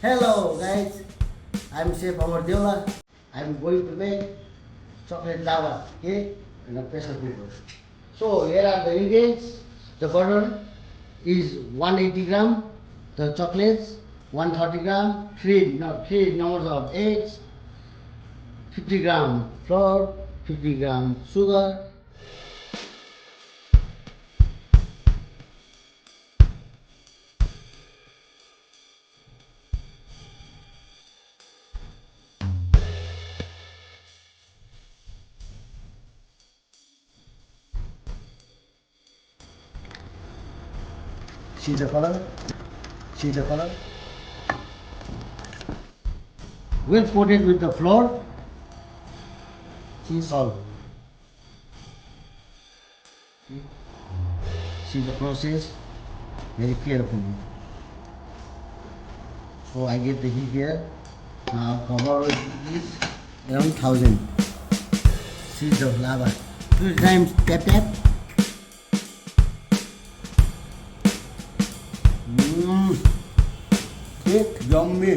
Hello guys, I'm Chef Amar Deula. I'm going to make chocolate lava cake in a pressure cooker. So here are the ingredients. The butter is 180 gram. The chocolates 130 gram. Three numbers of eggs. 50 gram flour. 50 gram sugar. See the color? See the color? We'll coat it with the flour. See salt. See the process very carefully. So I get the heat here. Now cover with this around 1000. Seeds of lava. 2 times tap tap. Cake yummy.